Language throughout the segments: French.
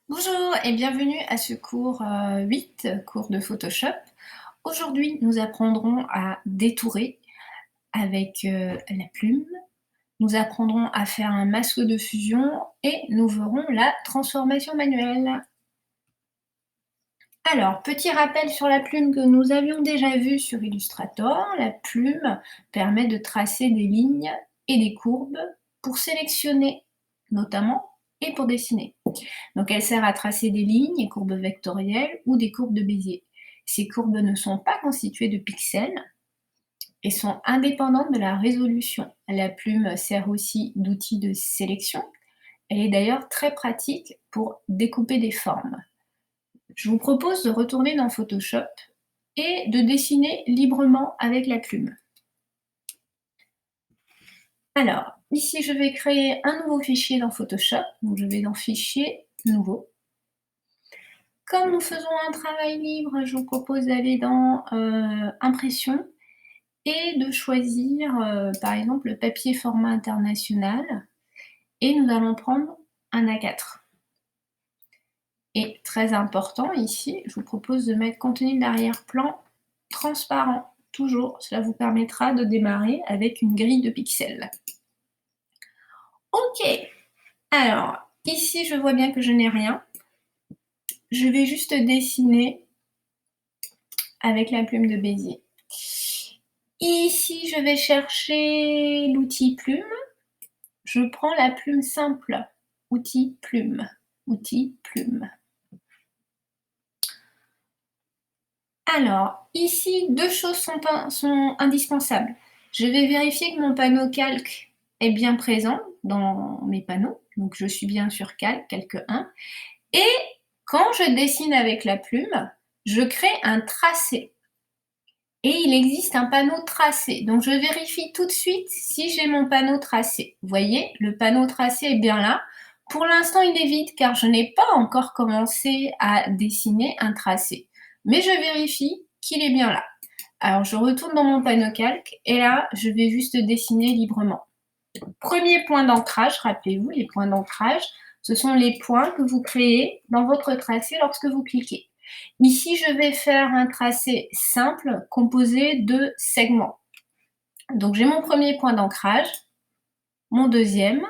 Bonjour et bienvenue à ce cours 8, cours de Photoshop. Aujourd'hui, nous apprendrons à détourer avec la plume. Nous apprendrons à faire un masque de fusion et nous verrons la transformation manuelle. Alors, petit rappel sur la plume que nous avions déjà vu sur Illustrator. La plume permet de tracer des lignes et des courbes pour sélectionner notamment et pour dessiner. Donc elle sert à tracer des lignes et courbes vectorielles ou des courbes de Bézier. Ces courbes ne sont pas constituées de pixels et sont indépendantes de la résolution. La plume sert aussi d'outil de sélection. Elle est d'ailleurs très pratique pour découper des formes. Je vous propose de retourner dans Photoshop et de dessiner librement avec la plume. Alors, ici je vais créer un nouveau fichier dans Photoshop. Donc je vais dans Fichier, Nouveau. Comme nous faisons un travail libre, je vous propose d'aller dans Impression et de choisir par exemple le papier format international et nous allons prendre un A4. Et très important ici, je vous propose de mettre contenu d'arrière-plan transparent, toujours. Cela vous permettra de démarrer avec une grille de pixels. Ok, alors ici je vois bien que je n'ai rien. Je vais juste dessiner avec la plume de Bézier. Ici, je vais chercher l'outil plume. Je prends la plume simple. Outil plume. Outil plume. Alors, ici, deux choses sont indispensables. Je vais vérifier que mon panneau calque est bien présent dans mes panneaux. Donc, je suis bien sur calque 1. Et quand je dessine avec la plume, je crée un tracé. Et il existe un panneau tracé. Donc je vérifie tout de suite si j'ai mon panneau tracé. Vous voyez, le panneau tracé est bien là. Pour l'instant, il est vide car je n'ai pas encore commencé à dessiner un tracé. Mais je vérifie qu'il est bien là. Alors je retourne dans mon panneau calque et là, je vais juste dessiner librement. Premier point d'ancrage, rappelez-vous, les points d'ancrage, ce sont les points que vous créez dans votre tracé lorsque vous cliquez. Ici, je vais faire un tracé simple composé de segments. Donc, j'ai mon premier point d'ancrage, mon deuxième,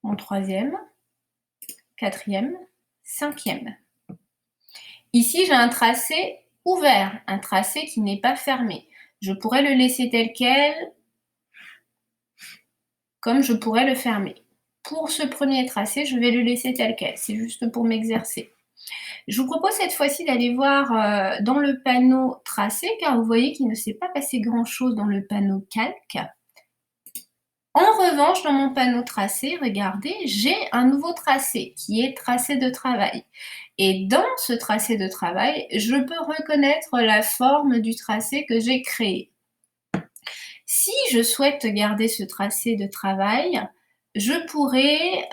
mon troisième, quatrième, cinquième. Ici, j'ai un tracé ouvert, un tracé qui n'est pas fermé. Je pourrais le laisser tel quel, comme je pourrais le fermer. Pour ce premier tracé, je vais le laisser tel quel. C'est juste pour m'exercer. Je vous propose cette fois-ci d'aller voir dans le panneau tracé, car vous voyez qu'il ne s'est pas passé grand-chose dans le panneau calque. En revanche, dans mon panneau tracé, regardez, j'ai un nouveau tracé qui est tracé de travail. Et dans ce tracé de travail, je peux reconnaître la forme du tracé que j'ai créé. Si je souhaite garder ce tracé de travail, je pourrais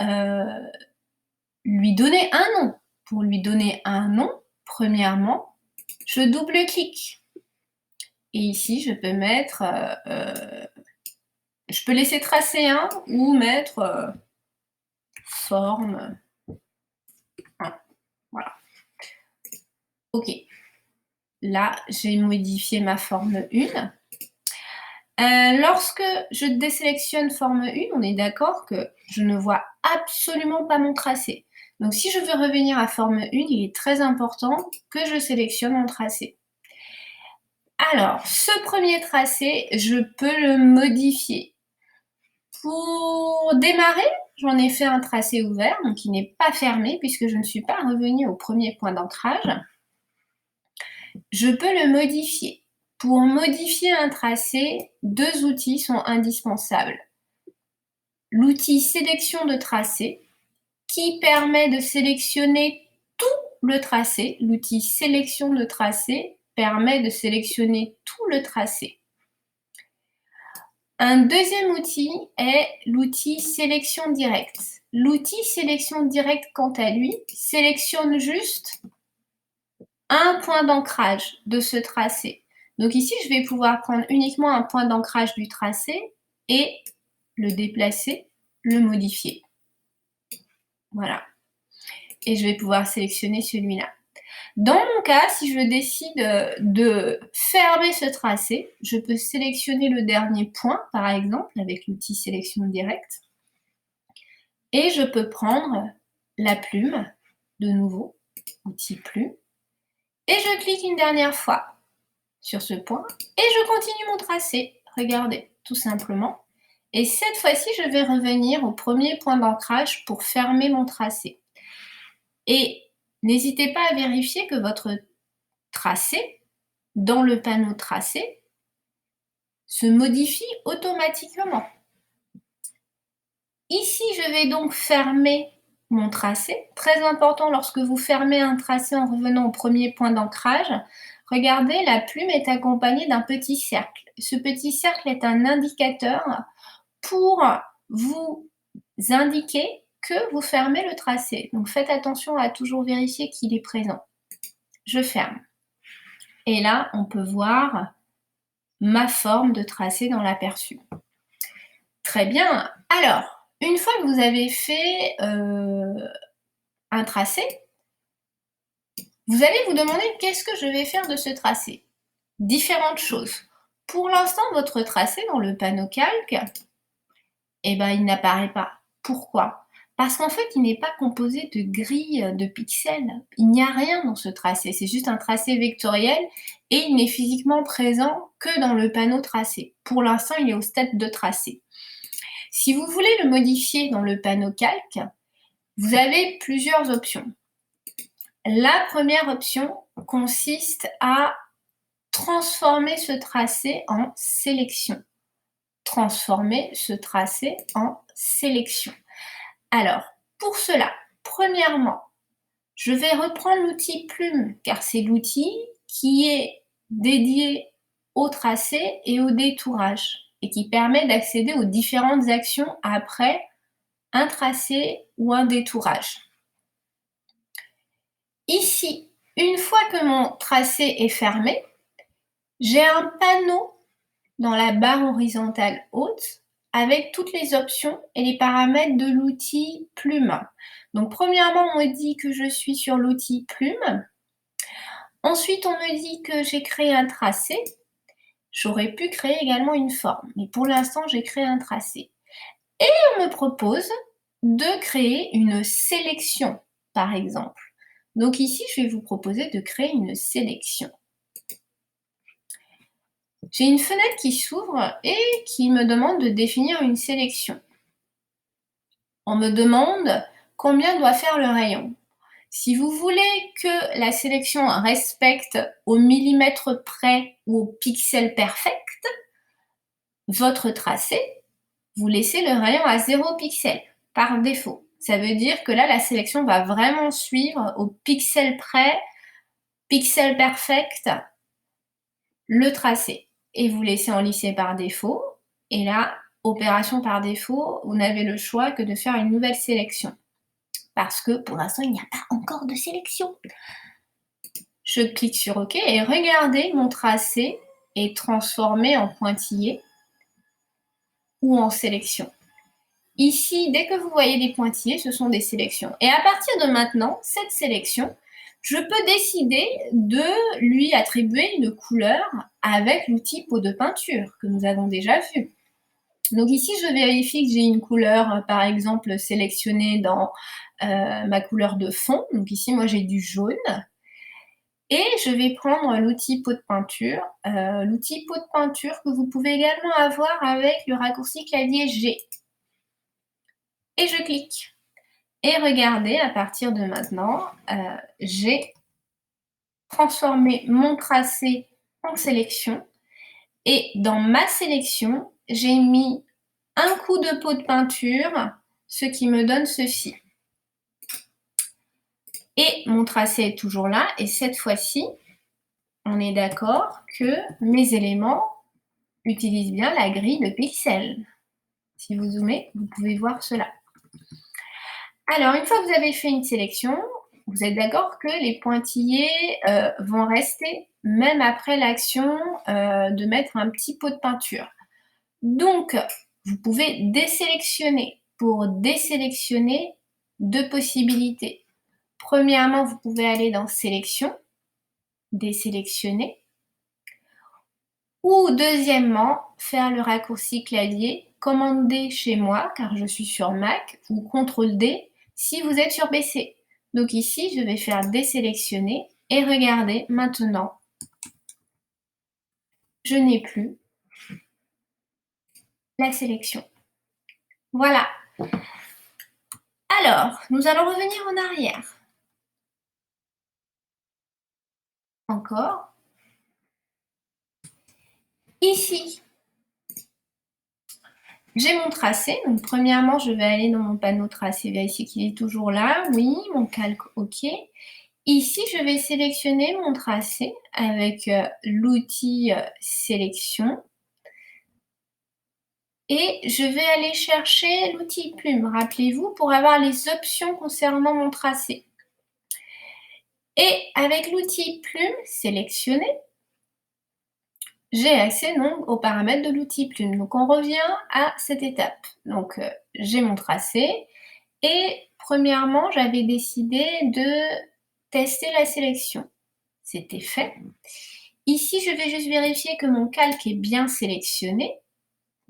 lui donner un nom. Pour lui donner un nom, premièrement, je double-clique. Et ici, je peux mettre, je peux laisser tracer 1 ou mettre forme 1. Voilà. Ok. Là, j'ai modifié ma forme 1. Lorsque je désélectionne forme 1, on est d'accord que je ne vois absolument pas mon tracé. Donc si je veux revenir à forme 1, il est très important que je sélectionne mon tracé. Alors, ce premier tracé, je peux le modifier. Pour démarrer, j'en ai fait un tracé ouvert, donc il n'est pas fermé puisque je ne suis pas revenue au premier point d'ancrage. Je peux le modifier. Pour modifier un tracé, deux outils sont indispensables. L'outil sélection de tracé, qui permet de sélectionner tout le tracé. L'outil sélection de tracé permet de sélectionner tout le tracé. Un deuxième outil est l'outil sélection directe. L'outil sélection directe, quant à lui, sélectionne juste un point d'ancrage de ce tracé. Donc ici, je vais pouvoir prendre uniquement un point d'ancrage du tracé et le déplacer, le modifier. Voilà. et je vais pouvoir sélectionner celui-là. Dans mon cas, si je décide de fermer ce tracé, je peux sélectionner le dernier point, par exemple, avec l'outil sélection directe, et je peux prendre la plume, de nouveau, outil plume, et je clique une dernière fois sur ce point, et je continue mon tracé. Regardez, tout simplement. Et cette fois-ci, je vais revenir au premier point d'ancrage pour fermer mon tracé. Et n'hésitez pas à vérifier que votre tracé, dans le panneau tracé, se modifie automatiquement. Ici, je vais donc fermer mon tracé. Très important, lorsque vous fermez un tracé en revenant au premier point d'ancrage, regardez, la plume est accompagnée d'un petit cercle. Ce petit cercle est un indicateur pour vous indiquer que vous fermez le tracé. Donc faites attention à toujours vérifier qu'il est présent. Je ferme. Et là, on peut voir ma forme de tracé dans l'aperçu. Très bien. Alors, une fois que vous avez fait un tracé, vous allez vous demander qu'est-ce que je vais faire de ce tracé. Différentes choses. Pour l'instant, votre tracé dans le panneau calque, eh ben, il n'apparaît pas. Pourquoi? Parce qu'en fait, il n'est pas composé de grilles de pixels. Il n'y a rien dans ce tracé. C'est juste un tracé vectoriel et il n'est physiquement présent que dans le panneau tracé. Pour l'instant, il est au stade de tracé. Si vous voulez le modifier dans le panneau calque, vous avez plusieurs options. La première option consiste à transformer ce tracé en sélection. Transformer ce tracé en sélection. Alors, pour cela, premièrement, je vais reprendre l'outil plume, car c'est l'outil qui est dédié au tracé et au détourage, et qui permet d'accéder aux différentes actions après un tracé ou un détourage. Ici, une fois que mon tracé est fermé, j'ai un panneau dans la barre horizontale haute avec toutes les options et les paramètres de l'outil plume. Donc premièrement, on me dit que je suis sur l'outil plume. Ensuite, on me dit que j'ai créé un tracé. J'aurais pu créer également une forme, mais pour l'instant, j'ai créé un tracé. Et on me propose de créer une sélection, par exemple. Donc ici, je vais vous proposer de créer une sélection. J'ai une fenêtre qui s'ouvre et qui me demande de définir une sélection. On me demande combien doit faire le rayon. Si vous voulez que la sélection respecte au millimètre près ou au pixel perfect, votre tracé, vous laissez le rayon à 0 pixel par défaut. Ça veut dire que là, la sélection va vraiment suivre au pixel près, pixel perfect, le tracé. Et vous laissez en lycée par défaut. Et là, opération par défaut, vous n'avez le choix que de faire une nouvelle sélection. Parce que pour l'instant, il n'y a pas encore de sélection. Je clique sur OK et regardez, mon tracé est transformé en pointillé ou en sélection. Ici, dès que vous voyez des pointillés, ce sont des sélections. Et à partir de maintenant, cette sélection, je peux décider de lui attribuer une couleur avec l'outil pot de peinture que nous avons déjà vu. Donc ici, je vérifie que j'ai une couleur, par exemple, sélectionnée dans ma couleur de fond. Donc ici, moi, j'ai du jaune. Et je vais prendre l'outil pot de peinture. L'outil pot de peinture que vous pouvez également avoir avec le raccourci clavier G. Et je clique. Et regardez, à partir de maintenant, j'ai transformé mon tracé en sélection. Et dans ma sélection, j'ai mis un coup de pot de peinture, ce qui me donne ceci. Et mon tracé est toujours là. Et cette fois-ci, on est d'accord que mes éléments utilisent bien la grille de pixels. Si vous zoomez, vous pouvez voir cela. Alors, une fois que vous avez fait une sélection, vous êtes d'accord que les pointillés vont rester même après l'action de mettre un petit pot de peinture. Donc, vous pouvez désélectionner. Pour désélectionner, deux possibilités. Premièrement, vous pouvez aller dans Sélection, désélectionner, ou deuxièmement, faire le raccourci clavier Commande D chez moi, car je suis sur Mac, ou CTRL D si vous êtes sur PC. Donc ici, je vais faire désélectionner et regardez, maintenant, je n'ai plus la sélection. Voilà. Alors, nous allons revenir en arrière. Encore. Ici, j'ai mon tracé. Donc, premièrement, je vais aller dans mon panneau tracé, vérifier qu'il est toujours là. Oui, mon calque, OK. Ici, je vais sélectionner mon tracé avec l'outil sélection. Et je vais aller chercher l'outil plume, rappelez-vous, pour avoir les options concernant mon tracé. Et avec l'outil plume sélectionné, j'ai accès donc aux paramètres de l'outil plume. Donc on revient à cette étape. Donc j'ai mon tracé et premièrement, j'avais décidé de tester la sélection. C'était fait. Ici, je vais juste vérifier que mon calque est bien sélectionné.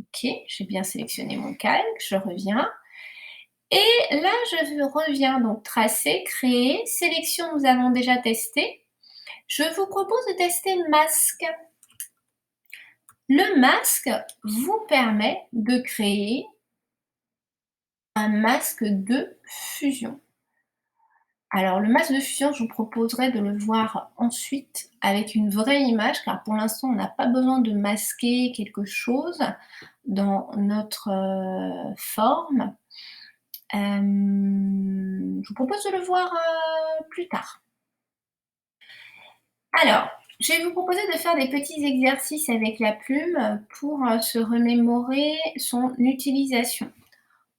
Ok, j'ai bien sélectionné mon calque, je reviens. Et là, je reviens donc tracer, créer, sélection, nous avons déjà testé. Je vous propose de tester masque. Le masque vous permet de créer un masque de fusion. Alors, le masque de fusion, je vous proposerai de le voir ensuite avec une vraie image, car pour l'instant, on n'a pas besoin de masquer quelque chose dans notre forme. Je vous propose de le voir plus tard. Alors, je vais vous proposer de faire des petits exercices avec la plume pour se remémorer son utilisation.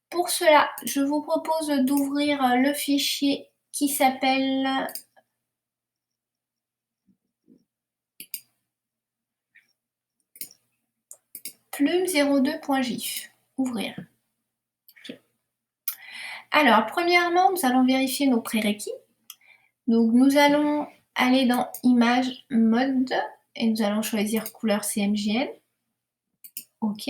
Pour cela, je vous propose d'ouvrir le fichier qui s'appelle plume02.gif. Ouvrir. Okay. Alors, premièrement, nous allons vérifier nos prérequis. Donc, nous allons aller dans Image, Mode, et nous allons choisir couleur CMJN. OK.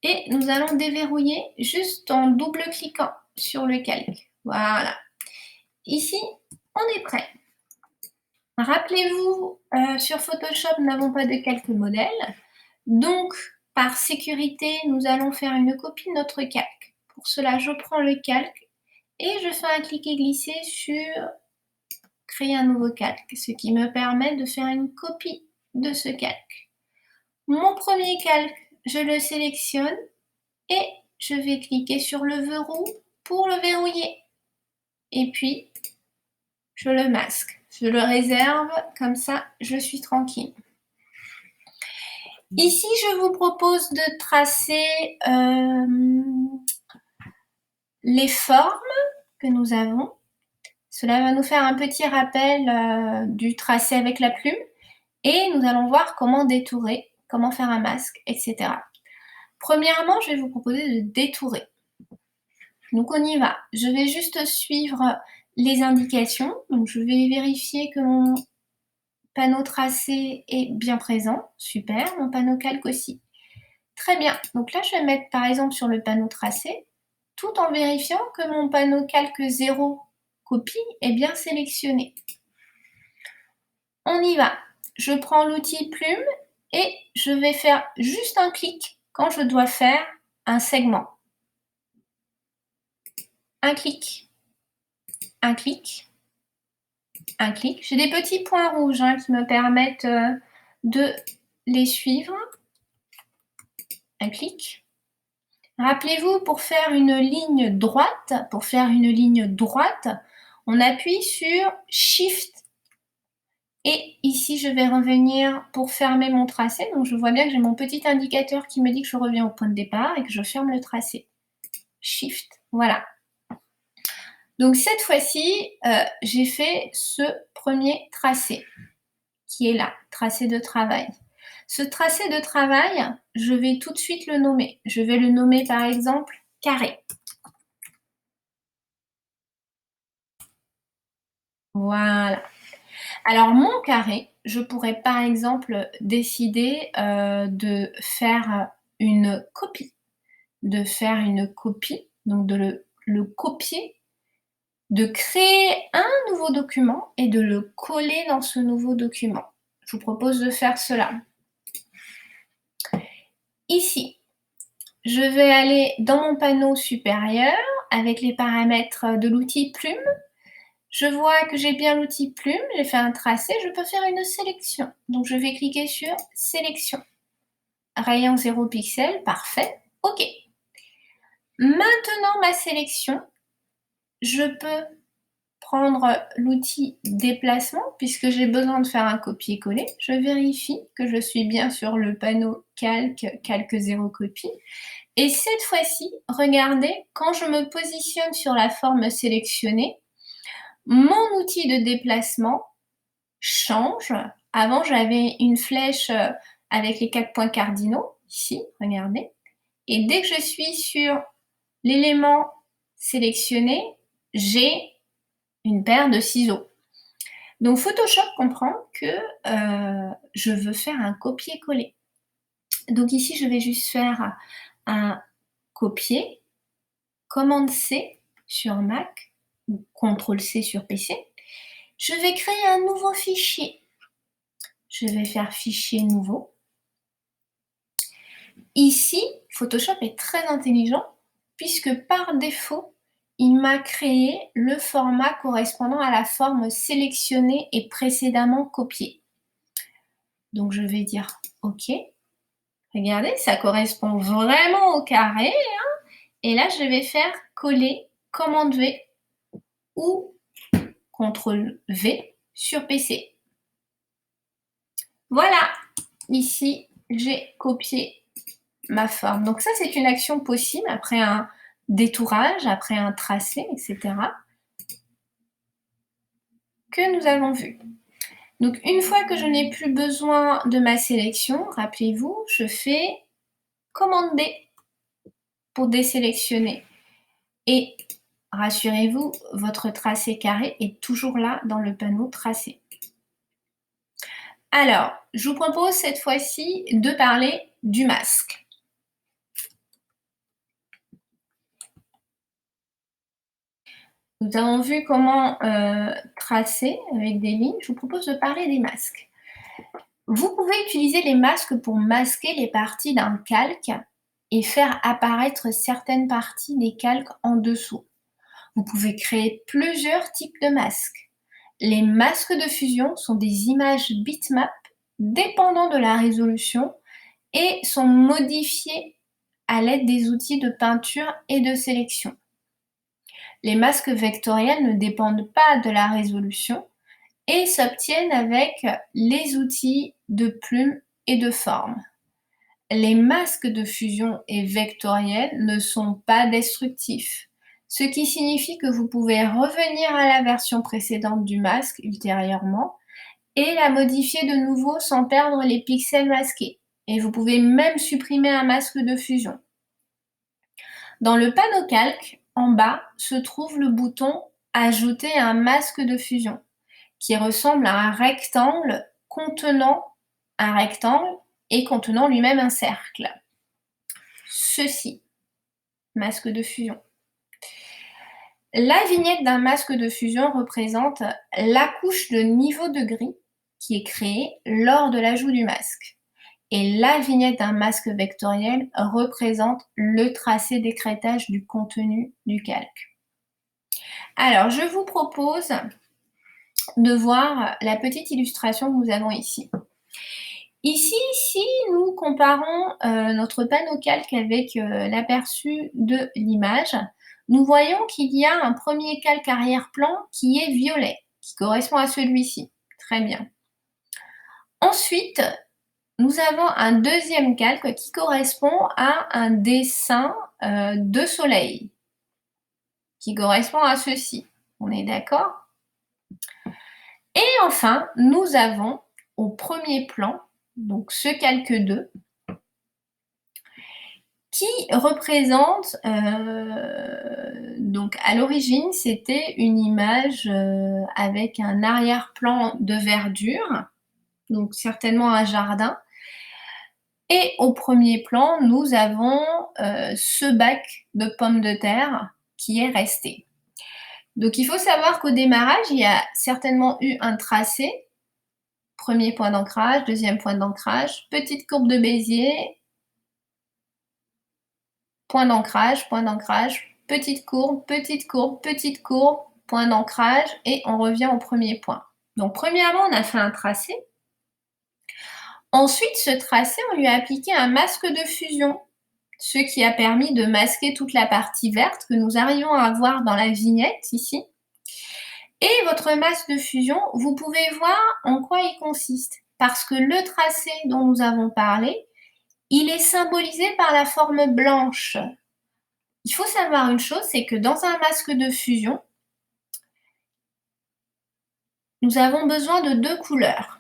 Et nous allons déverrouiller juste en double-cliquant sur le calque. Voilà. Ici, on est prêt. Rappelez-vous, sur Photoshop, nous n'avons pas de calque modèle. Donc, par sécurité, nous allons faire une copie de notre calque. Pour cela, je prends le calque et je fais un cliquer-glisser sur créer un nouveau calque, ce qui me permet de faire une copie de ce calque. Mon premier calque, je le sélectionne et je vais cliquer sur le verrou pour le verrouiller. Et puis, je le masque. Je le réserve, comme ça, je suis tranquille. Ici, je vous propose de tracer les formes que nous avons. Cela va nous faire un petit rappel du tracé avec la plume. Et nous allons voir comment détourer, comment faire un masque, etc. Premièrement, je vais vous proposer de détourer. Donc on y va. Je vais juste suivre les indications. Donc je vais vérifier que mon panneau tracé est bien présent. Super. Mon panneau calque aussi. Très bien. Donc là, je vais mettre par exemple sur le panneau tracé, tout en vérifiant que mon panneau calque 0 copie est bien sélectionné. On y va. Je prends l'outil plume et je vais faire juste un clic quand je dois faire un segment. Un clic, un clic, un clic. J'ai des petits points rouges qui me permettent de les suivre. Un clic. Rappelez-vous, pour faire une ligne droite, on appuie sur Shift. Et ici, je vais revenir pour fermer mon tracé. Donc, je vois bien que j'ai mon petit indicateur qui me dit que je reviens au point de départ et que je ferme le tracé. Shift, voilà. Donc, cette fois-ci, j'ai fait ce premier tracé qui est là, tracé de travail. Ce tracé de travail, je vais tout de suite le nommer. Je vais le nommer, par exemple, carré. Voilà. Alors mon carré, je pourrais par exemple décider, de faire une copie. De faire une copie, donc de le copier, de créer un nouveau document et de le coller dans ce nouveau document. Je vous propose de faire cela. Ici, je vais aller dans mon panneau supérieur avec les paramètres de l'outil plume. Je vois que j'ai bien l'outil plume, j'ai fait un tracé, je peux faire une sélection. Donc je vais cliquer sur sélection. Rayon 0 pixel, parfait, OK. Maintenant ma sélection, je peux prendre l'outil déplacement puisque j'ai besoin de faire un copier-coller. Je vérifie que je suis bien sur le panneau calque 0 copie. Et cette fois-ci, regardez, quand je me positionne sur la forme sélectionnée, mon outil de déplacement change. Avant, j'avais une flèche avec les 4 points cardinaux, ici, regardez. Et dès que je suis sur l'élément sélectionné, j'ai une paire de ciseaux. Donc Photoshop comprend que je veux faire un copier-coller. Donc ici, je vais juste faire un copier, commande C sur Mac ou CTRL C sur PC. Je vais créer un nouveau fichier. Je vais faire fichier nouveau. Ici, Photoshop est très intelligent puisque par défaut, il m'a créé le format correspondant à la forme sélectionnée et précédemment copiée. Donc je vais dire OK. Regardez, ça correspond vraiment au carré, hein. Et là, je vais faire coller, commande V ou CTRL V sur PC. Voilà, ici, j'ai copié ma forme. Donc ça, c'est une action possible après un détourage, après un tracé, etc. que nous avons vu. Donc une fois que je n'ai plus besoin de ma sélection, rappelez-vous, je fais commande B pour désélectionner. Et rassurez-vous, votre tracé carré est toujours là dans le panneau tracé. Alors, je vous propose cette fois-ci de parler du masque. Nous avons vu comment tracer avec des lignes. Je vous propose de parler des masques. Vous pouvez utiliser les masques pour masquer les parties d'un calque et faire apparaître certaines parties des calques en dessous. Vous pouvez créer plusieurs types de masques. Les masques de fusion sont des images bitmap dépendant de la résolution et sont modifiées à l'aide des outils de peinture et de sélection. Les masques vectoriels ne dépendent pas de la résolution et s'obtiennent avec les outils de plume et de forme. Les masques de fusion et vectoriels ne sont pas destructifs, ce qui signifie que vous pouvez revenir à la version précédente du masque ultérieurement et la modifier de nouveau sans perdre les pixels masqués. Et vous pouvez même supprimer un masque de fusion. Dans le panneau calque, en bas, se trouve le bouton « Ajouter un masque de fusion » qui ressemble à un rectangle contenant un rectangle et contenant lui-même un cercle. Ceci, masque de fusion. La vignette d'un masque de fusion représente la couche de niveau de gris qui est créée lors de l'ajout du masque. Et la vignette d'un masque vectoriel représente le tracé d'écrêtage du contenu du calque. Alors, je vous propose de voir la petite illustration que nous avons ici. Ici, si nous comparons notre panneau calque avec l'aperçu de l'image, nous voyons qu'il y a un premier calque arrière-plan qui est violet, qui correspond à celui-ci. Très bien. Ensuite, nous avons un deuxième calque qui correspond à un dessin de soleil, qui correspond à ceci. On est d'accord? Et enfin, nous avons au premier plan, donc ce calque 2, qui représente Donc à l'origine, c'était une image avec un arrière-plan de verdure, donc certainement un jardin. Et au premier plan, nous avons ce bac de pommes de terre qui est resté. Donc il faut savoir qu'au démarrage, il y a certainement eu un tracé. Premier point d'ancrage, deuxième point d'ancrage, petite courbe de Bézier, point d'ancrage, petite courbe, point d'ancrage, et on revient au premier point. Donc premièrement, on a fait un tracé. Ensuite, ce tracé, on lui a appliqué un masque de fusion, ce qui a permis de masquer toute la partie verte que nous arrivons à voir dans la vignette ici. Et votre masque de fusion, vous pouvez voir en quoi il consiste. Parce que le tracé dont nous avons parlé, il est symbolisé par la forme blanche. Il faut savoir une chose, c'est que dans un masque de fusion, nous avons besoin de 2 couleurs.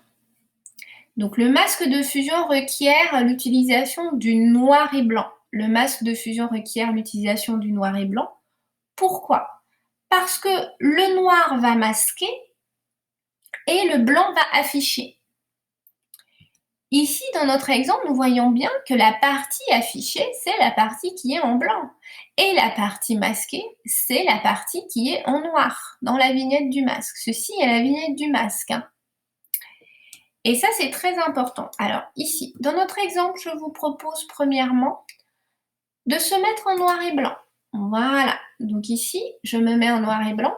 Donc le masque de fusion requiert l'utilisation du noir et blanc. Le masque de fusion requiert l'utilisation du noir et blanc. Pourquoi? Parce que le noir va masquer et le blanc va afficher. Ici, dans notre exemple, nous voyons bien que la partie affichée, c'est la partie qui est en blanc. Et la partie masquée, c'est la partie qui est en noir, dans la vignette du masque. Ceci est la vignette du masque. Et ça, c'est très important. Alors, ici, dans notre exemple, je vous propose premièrement de se mettre en noir et blanc. Voilà. Donc ici, je me mets en noir et blanc.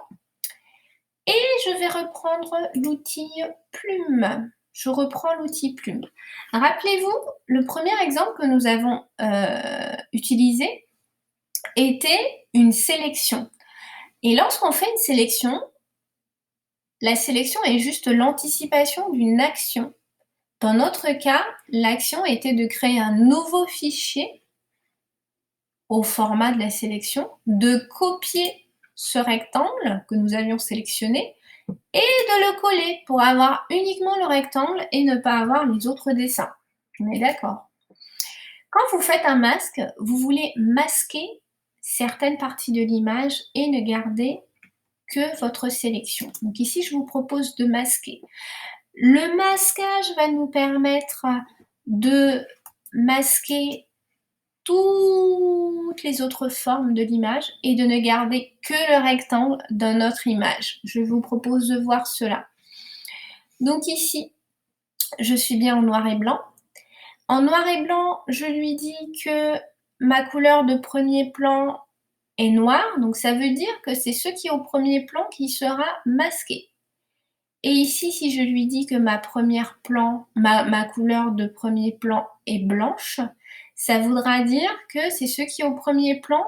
Et je vais reprendre l'outil plume. Je reprends l'outil plume. Rappelez-vous, le premier exemple que nous avons utilisé était une sélection. Et lorsqu'on fait une sélection, la sélection est juste l'anticipation d'une action. Dans notre cas, l'action était de créer un nouveau fichier au format de la sélection, de copier ce rectangle que nous avions sélectionné et de le coller pour avoir uniquement le rectangle et ne pas avoir les autres dessins. On est d'accord? Quand vous faites un masque, vous voulez masquer certaines parties de l'image et ne garder que votre sélection. Donc ici, je vous propose de masquer. Le masquage va nous permettre de masquer toutes les autres formes de l'image et de ne garder que le rectangle dans notre image. Je vous propose de voir cela. Donc ici, je suis bien en noir et blanc. En noir et blanc, je lui dis que ma couleur de premier plan est noire, donc ça veut dire que c'est ce qui est au premier plan qui sera masqué. Et ici, si je lui dis que ma couleur de premier plan est blanche, ça voudra dire que c'est ce qui est au premier plan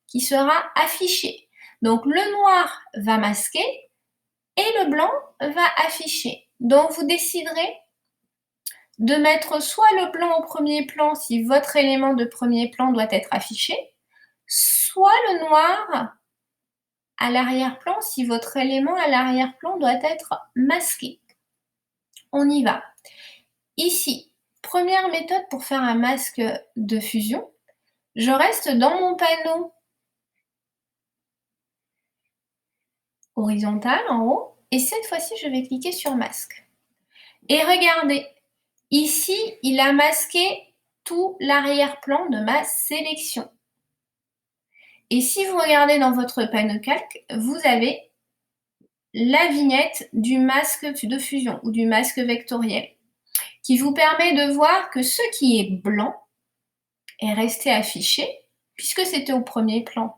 qui sera affiché. Donc le noir va masquer et le blanc va afficher. Donc vous déciderez de mettre soit le blanc au premier plan si votre élément de premier plan doit être affiché, soit le noir à l'arrière-plan si votre élément à l'arrière-plan doit être masqué. On y va. Ici, première méthode pour faire un masque de fusion. Je reste dans mon panneau horizontal en haut et cette fois-ci, je vais cliquer sur masque. Et regardez, ici, il a masqué tout l'arrière-plan de ma sélection. Et si vous regardez dans votre panneau calque, vous avez la vignette du masque de fusion ou du masque vectoriel qui vous permet de voir que ce qui est blanc est resté affiché puisque c'était au premier plan,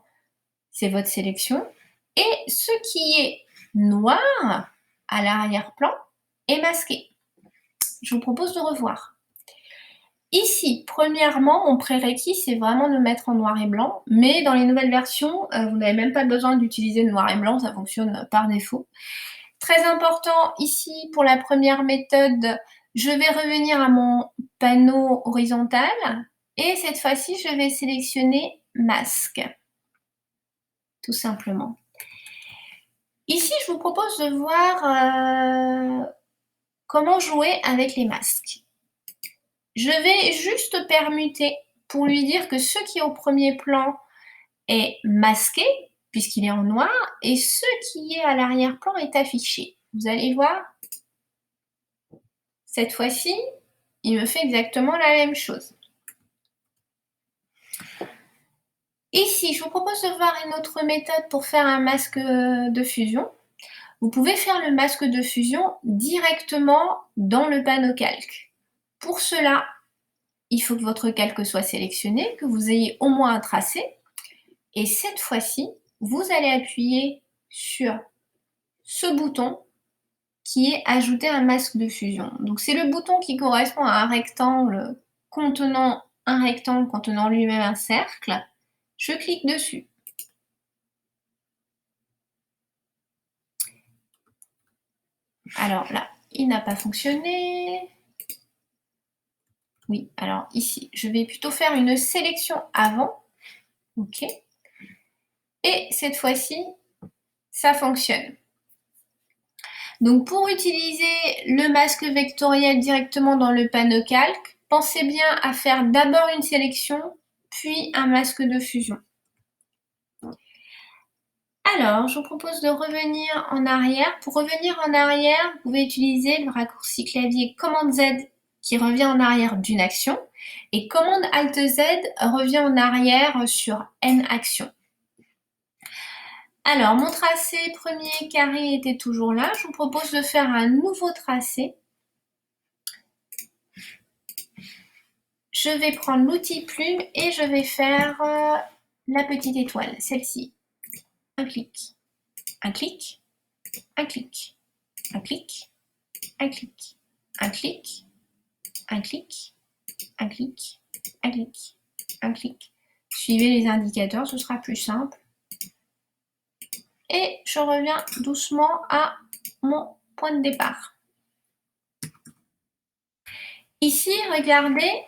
c'est votre sélection, et ce qui est noir à l'arrière-plan est masqué. Je vous propose de revoir. Ici, premièrement, mon prérequis, c'est vraiment de mettre en noir et blanc, mais dans les nouvelles versions, vous n'avez même pas besoin d'utiliser le noir et blanc, ça fonctionne par défaut. Très important, ici, pour la première méthode, je vais revenir à mon panneau horizontal, et cette fois-ci, je vais sélectionner masque, tout simplement. Ici, je vous propose de voir comment jouer avec les masques. Je vais juste permuter pour lui dire que ce qui est au premier plan est masqué, puisqu'il est en noir, et ce qui est à l'arrière-plan est affiché. Vous allez voir, cette fois-ci, il me fait exactement la même chose. Ici, je vous propose de voir une autre méthode pour faire un masque de fusion. Vous pouvez faire le masque de fusion directement dans le panneau calque. Pour cela, il faut que votre calque soit sélectionné, que vous ayez au moins un tracé. Et cette fois-ci, vous allez appuyer sur ce bouton qui est ajouter un masque de fusion. Donc c'est le bouton qui correspond à un rectangle contenant lui-même un cercle. Je clique dessus. Alors là, il n'a pas fonctionné. Oui, alors ici, je vais plutôt faire une sélection avant. OK. Et cette fois-ci, ça fonctionne. Donc pour utiliser le masque vectoriel directement dans le panneau calque, pensez bien à faire d'abord une sélection, puis un masque de fusion. Alors, je vous propose de revenir en arrière. Pour revenir en arrière, vous pouvez utiliser le raccourci clavier Commande Z qui revient en arrière d'une action et Commande Alt Z revient en arrière sur N actions. Alors, mon tracé premier carré était toujours là. Je vous propose de faire un nouveau tracé. Je vais prendre l'outil plume et je vais faire la petite étoile, celle-ci. Un clic, un clic, un clic, un clic, un clic, un clic, un clic, un clic, un clic, un clic. Suivez les indicateurs, ce sera plus simple. Et je reviens doucement à mon point de départ. Ici, regardez,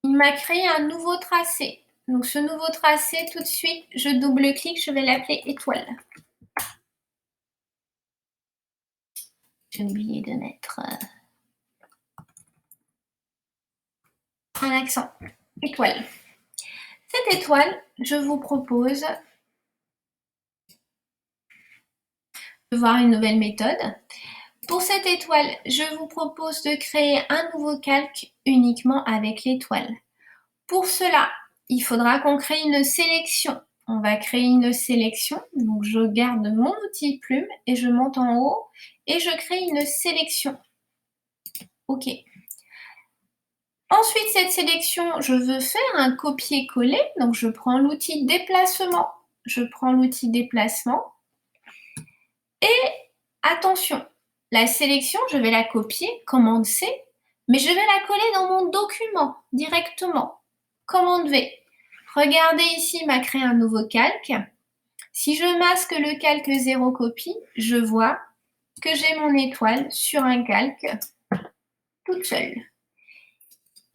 il m'a créé un nouveau tracé. Donc ce nouveau tracé, tout de suite, je double-clique, je vais l'appeler étoile. J'ai oublié de mettre un accent. Étoile. Cette étoile, je vous propose de voir une nouvelle méthode. Pour cette étoile, je vous propose de créer un nouveau calque uniquement avec l'étoile. Pour cela, il faudra qu'on crée une sélection. On va créer une sélection. Donc, je garde mon outil plume et je monte en haut et je crée une sélection. OK. Ensuite, cette sélection, je veux faire un copier-coller. Donc, je prends l'outil déplacement. Je prends l'outil déplacement. Et attention, la sélection, je vais la copier, commande C, mais je vais la coller dans mon document directement. Commande V. Regardez ici, il m'a créé un nouveau calque. Si je masque le calque 0 copie, je vois que j'ai mon étoile sur un calque toute seule.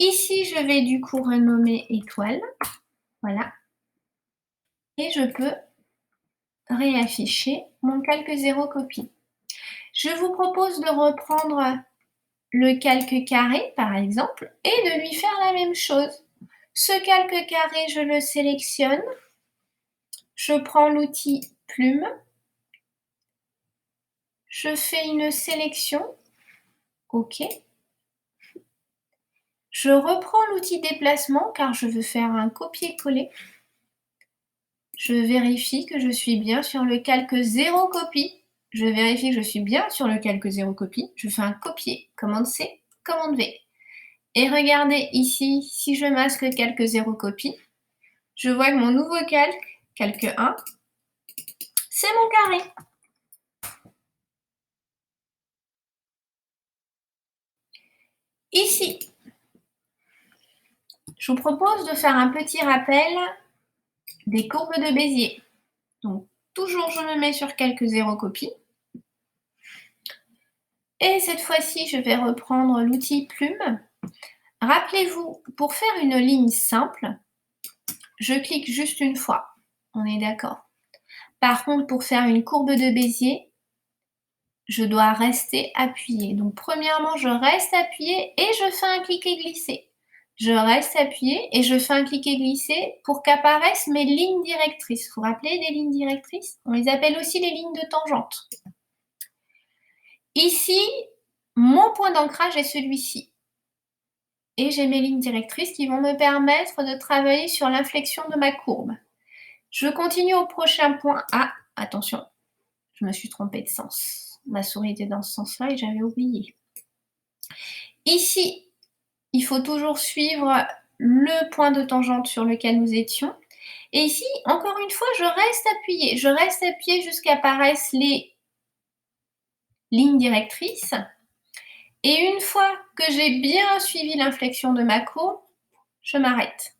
Ici, je vais du coup renommer étoile. Voilà. Et je peux réafficher mon calque 0 copie. Je vous propose de reprendre le calque carré, par exemple, et de lui faire la même chose. Ce calque carré, je le sélectionne. Je prends l'outil plume. Je fais une sélection. OK. Je reprends l'outil déplacement car je veux faire un copier-coller. Je vérifie que je suis bien sur le calque 0 copie. Je vérifie que je suis bien sur le calque 0 copie. Je fais un copier. Commande C, commande V. Et regardez ici, si je masque le calque 0 copie, je vois que mon nouveau calque, calque 1, c'est mon carré. Ici, je vous propose de faire un petit rappel des courbes de Bézier. Donc, toujours, je me mets sur calque 0 copie. Et cette fois-ci, je vais reprendre l'outil plume. Rappelez-vous, pour faire une ligne simple, je clique juste une fois. On est d'accord. Par contre, pour faire une courbe de Bézier, je dois rester appuyé. Donc, premièrement, je reste appuyé et je fais un cliquer-glisser. je reste appuyée et je fais un cliquer-glisser pour qu'apparaissent mes lignes directrices. Vous vous rappelez des lignes directrices? On les appelle aussi les lignes de tangente. Ici, mon point d'ancrage est celui-ci. Et j'ai mes lignes directrices qui vont me permettre de travailler sur l'inflexion de ma courbe. Je continue au prochain point. Ah, attention, je me suis trompée de sens. Ma souris était dans ce sens-là et j'avais oublié. Ici, il faut toujours suivre le point de tangente sur lequel nous étions. Et ici, encore une fois, je reste appuyée. Je reste appuyée jusqu'à apparaissent les lignes directrices. Et une fois que j'ai bien suivi l'inflexion de ma courbe, je m'arrête.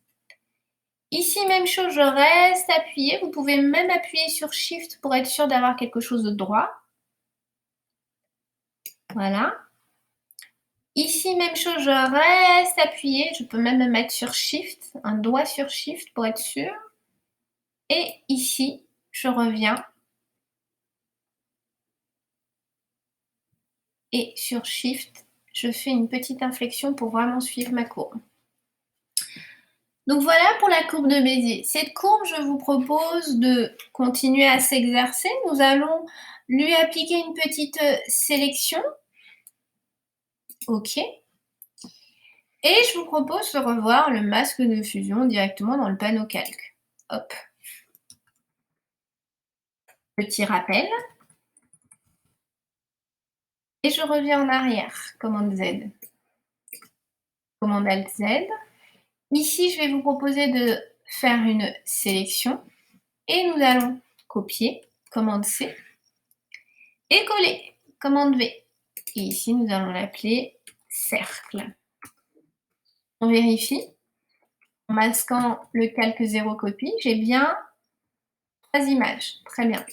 Ici, même chose, je reste appuyée. Vous pouvez même appuyer sur Shift pour être sûr d'avoir quelque chose de droit. Voilà. Ici, même chose, je reste appuyée. Je peux même me mettre sur Shift, un doigt sur Shift pour être sûr. Et ici, je reviens. Et sur Shift, je fais une petite inflexion pour vraiment suivre ma courbe. Donc voilà pour la courbe de Bézier. Cette courbe, je vous propose de continuer à s'exercer. Nous allons lui appliquer une petite sélection. OK. Et je vous propose de revoir le masque de fusion directement dans le panneau calque. Hop. Petit rappel. Et je reviens en arrière. Commande Z. Commande Alt Z. Ici, je vais vous proposer de faire une sélection. Et nous allons copier. Commande C. Et coller. Commande V. Et ici, nous allons l'appeler cercle. On vérifie. En masquant le calque 0 copie, j'ai bien 3 images. Très bien.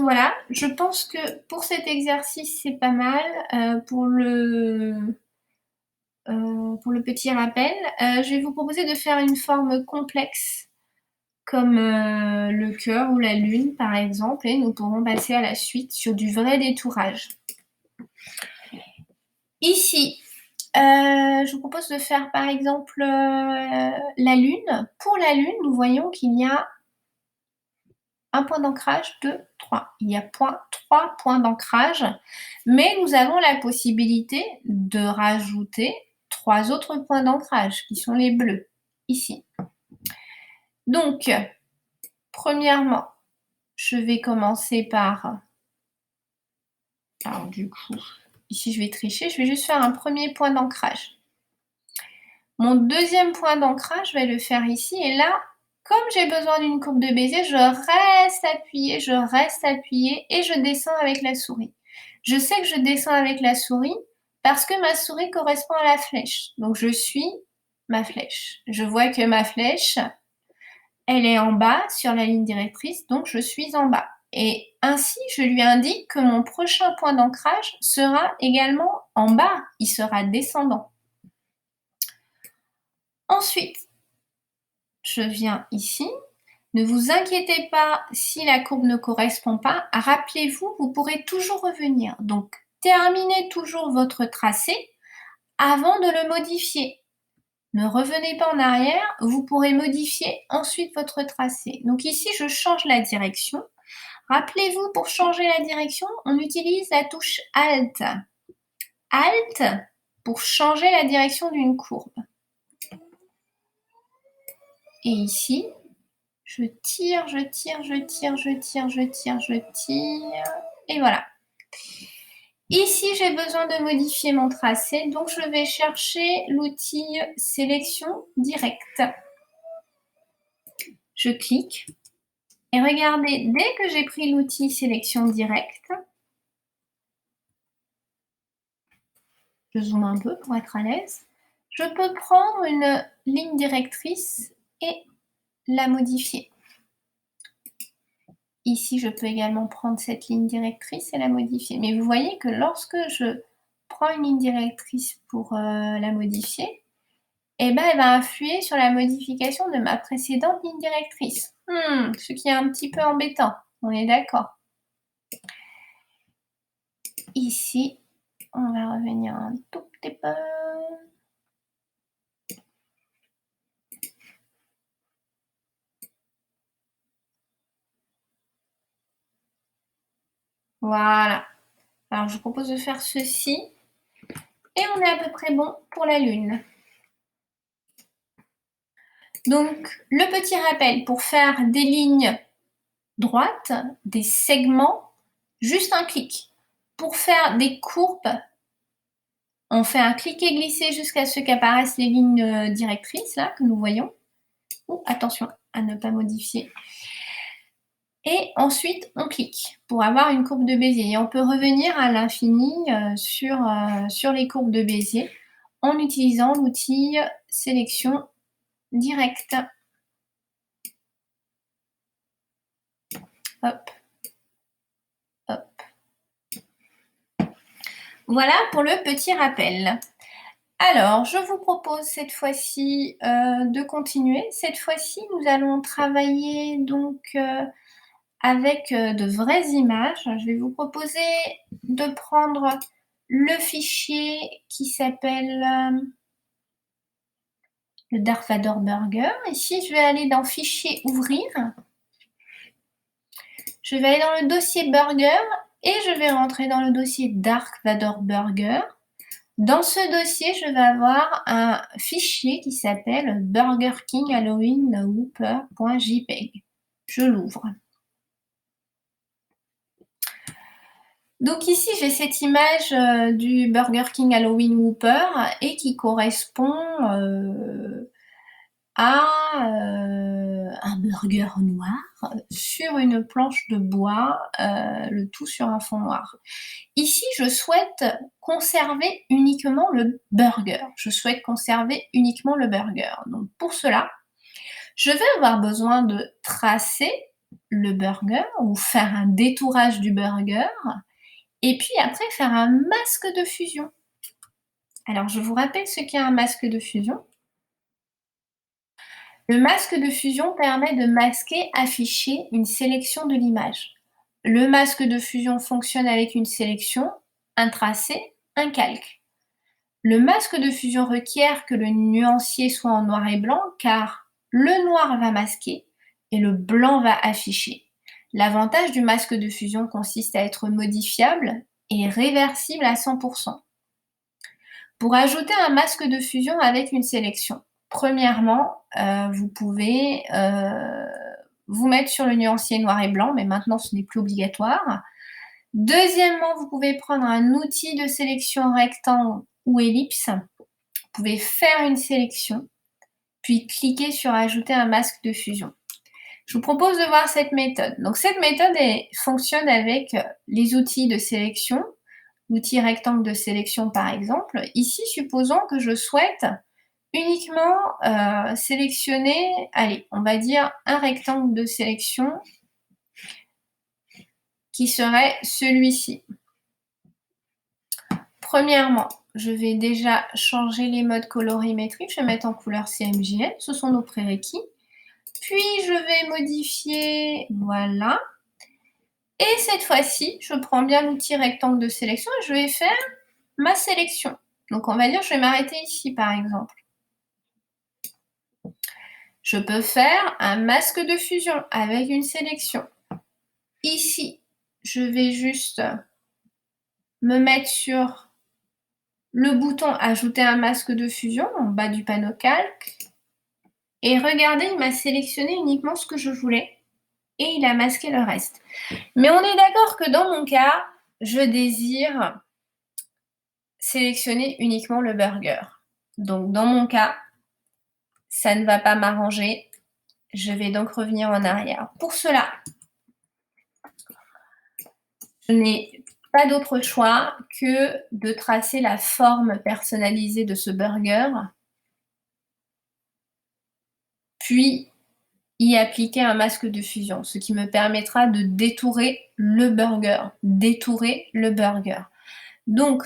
Voilà, je pense que pour cet exercice, c'est pas mal. Pour le petit rappel, je vais vous proposer de faire une forme complexe comme le cœur ou la lune, par exemple, et nous pourrons passer à la suite sur du vrai détourage. Ici, je vous propose de faire, par exemple, la lune. Pour la lune, nous voyons qu'il y a un point d'ancrage, 2, 3. Il y a 3 points d'ancrage, mais nous avons la possibilité de rajouter 3 autres points d'ancrage, qui sont les bleus, ici. Donc, premièrement, je vais commencer par... Alors du coup, ici je vais tricher, je vais juste faire un premier point d'ancrage. Mon deuxième point d'ancrage, je vais le faire ici, et là, comme j'ai besoin d'une courbe de Bézier, je reste appuyée et je descends avec la souris. Je sais que je descends avec la souris parce que ma souris correspond à la flèche. Donc je suis ma flèche. Je vois que ma flèche, elle est en bas sur la ligne directrice, donc je suis en bas. Et ainsi, je lui indique que mon prochain point d'ancrage sera également en bas, il sera descendant. Ensuite, je viens ici. Ne vous inquiétez pas si la courbe ne correspond pas. Rappelez-vous, vous pourrez toujours revenir. Donc, terminez toujours votre tracé avant de le modifier. Ne revenez pas en arrière, vous pourrez modifier ensuite votre tracé. Donc ici, je change la direction. Rappelez-vous, pour changer la direction, on utilise la touche Alt. Alt pour changer la direction d'une courbe. Et ici, je tire, et voilà. Ici, j'ai besoin de modifier mon tracé, donc je vais chercher l'outil sélection directe. Je clique et regardez, dès que j'ai pris l'outil sélection directe, je zoome un peu pour être à l'aise, je peux prendre une ligne directrice et la modifier. Ici, je peux également prendre cette ligne directrice et la modifier. Mais vous voyez que lorsque je prends une ligne directrice pour la modifier, eh ben, elle va influer sur la modification de ma précédente ligne directrice. Ce qui est un petit peu embêtant, on est d'accord. Ici, on va revenir un tout petit peu. Voilà. Alors, je vous propose de faire ceci. Et on est à peu près bon pour la lune. Donc, le petit rappel pour faire des lignes droites, des segments, juste un clic. Pour faire des courbes, on fait un cliquer glisser jusqu'à ce qu'apparaissent les lignes directrices là que nous voyons. Oh, attention à ne pas modifier. Et ensuite, on clique pour avoir une courbe de Bézier. Et on peut revenir à l'infini sur les courbes de Bézier en utilisant l'outil sélection directe. Hop, hop. Voilà pour le petit rappel. Alors, je vous propose cette fois-ci de continuer. Cette fois-ci, nous allons travailler donc avec de vraies images. Je vais vous proposer de prendre le fichier qui s'appelle le Dark Vador Burger. Ici, je vais aller dans Fichier, Ouvrir. Je vais aller dans le dossier Burger et je vais rentrer dans le dossier Dark Vador Burger. Dans ce dossier, je vais avoir un fichier qui s'appelle Burger King Halloween Whopper.jpg. Je l'ouvre. Donc ici, j'ai cette image du Burger King Halloween Whopper et qui correspond à un burger noir sur une planche de bois, le tout sur un fond noir. Ici, je souhaite conserver uniquement le burger. Je souhaite conserver uniquement le burger. Donc pour cela, je vais avoir besoin de tracer le burger ou faire un détourage du burger et puis après faire un masque de fusion. Alors je vous rappelle ce qu'est un masque de fusion. Le masque de fusion permet de masquer, afficher une sélection de l'image. Le masque de fusion fonctionne avec une sélection, un tracé, un calque. Le masque de fusion requiert que le nuancier soit en noir et blanc car le noir va masquer et le blanc va afficher. L'avantage du masque de fusion consiste à être modifiable et réversible à 100%. Pour ajouter un masque de fusion avec une sélection, premièrement, vous pouvez vous mettre sur le nuancier noir et blanc, mais maintenant ce n'est plus obligatoire. Deuxièmement, vous pouvez prendre un outil de sélection rectangle ou ellipse. Vous pouvez faire une sélection, puis cliquer sur ajouter un masque de fusion. Je vous propose de voir cette méthode. Donc cette méthode fonctionne avec les outils de sélection, l'outil rectangle de sélection par exemple. Ici, supposons que je souhaite uniquement sélectionner, allez, on va dire un rectangle de sélection qui serait celui-ci. Premièrement, je vais déjà changer les modes colorimétriques. Je vais mettre en couleur CMJN, ce sont nos prérequis. Puis je vais modifier, voilà. Et cette fois-ci, je prends bien l'outil rectangle de sélection et je vais faire ma sélection. Donc on va dire, je vais m'arrêter ici par exemple. Je peux faire un masque de fusion avec une sélection. Ici, je vais juste me mettre sur le bouton ajouter un masque de fusion en bas du panneau calque. Et regardez, il m'a sélectionné uniquement ce que je voulais et il a masqué le reste. Mais on est d'accord que dans mon cas, je désire sélectionner uniquement le burger. Donc dans mon cas, ça ne va pas m'arranger. Je vais donc revenir en arrière. Pour cela, je n'ai pas d'autre choix que de tracer la forme personnalisée de ce burger, puis y appliquer un masque de fusion, ce qui me permettra de détourer le burger. Donc,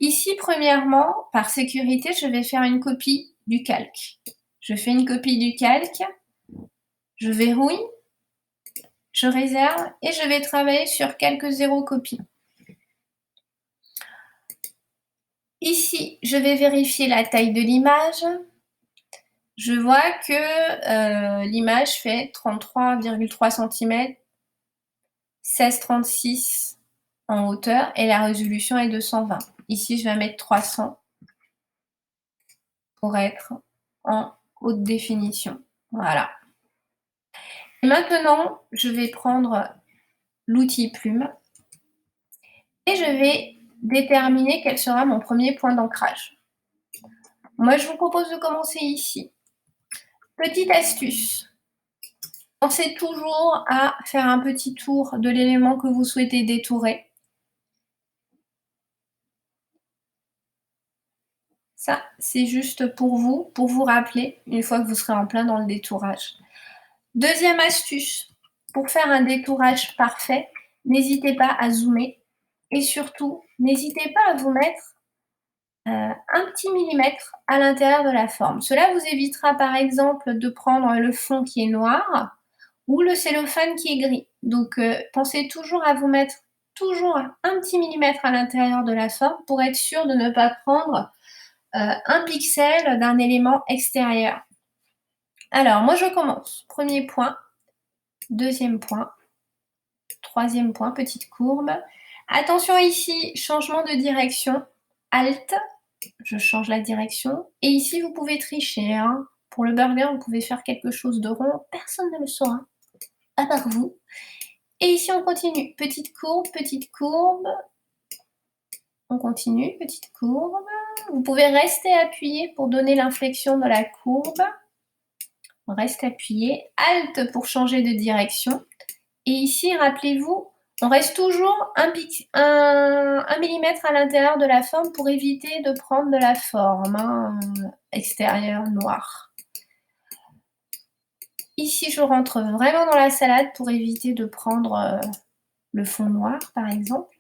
ici, premièrement, par sécurité, je vais faire une copie du calque. Je fais une copie du calque, je verrouille, je réserve et je vais travailler sur quelques zéro copies. Ici, je vais vérifier la taille de l'image. Je vois que l'image fait 33,3 cm, 16,36 en hauteur et la résolution est de 120. Ici, je vais mettre 300 pour être en haute définition. Voilà. Et maintenant, je vais prendre l'outil plume et je vais déterminer quel sera mon premier point d'ancrage. Moi, je vous propose de commencer ici. Petite astuce. Pensez toujours à faire un petit tour de l'élément que vous souhaitez détourer. Ça, c'est juste pour vous rappeler, une fois que vous serez en plein dans le détourage. Deuxième astuce, pour faire un détourage parfait, n'hésitez pas à zoomer et surtout, n'hésitez pas à vous mettre un petit millimètre à l'intérieur de la forme. Cela vous évitera par exemple de prendre le fond qui est noir ou le cellophane qui est gris. Donc pensez toujours à vous mettre toujours un petit millimètre à l'intérieur de la forme pour être sûr de ne pas prendre un pixel d'un élément extérieur. Alors, moi je commence. Premier point, deuxième point, troisième point, petite courbe. Attention ici, changement de direction, Alt, je change la direction. Et ici, vous pouvez tricher. Hein. Pour le burger, vous pouvez faire quelque chose de rond, personne ne le saura, à part vous. Et ici, on continue. Petite courbe, on continue, petite courbe. Vous pouvez rester appuyé pour donner l'inflexion de la courbe. On reste appuyé. Alt pour changer de direction. Et ici, rappelez-vous, on reste toujours un millimètre à l'intérieur de la forme pour éviter de prendre de la forme extérieure noire. Ici, je rentre vraiment dans la salade pour éviter de prendre le fond noir, par exemple.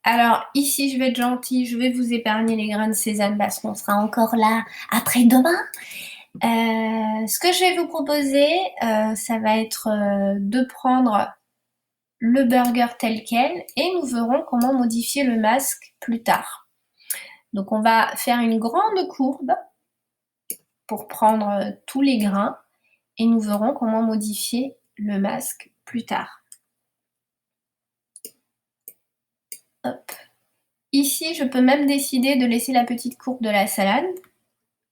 Alors ici, je vais être gentille, je vais vous épargner les grains de sésame parce qu'on sera encore là après-demain. Ce que je vais vous proposer, ça va être de prendre le burger tel quel et nous verrons comment modifier le masque plus tard. Donc on va faire une grande courbe pour prendre tous les grains et nous verrons comment modifier le masque plus tard. Hop. Ici, je peux même décider de laisser la petite courbe de la salade.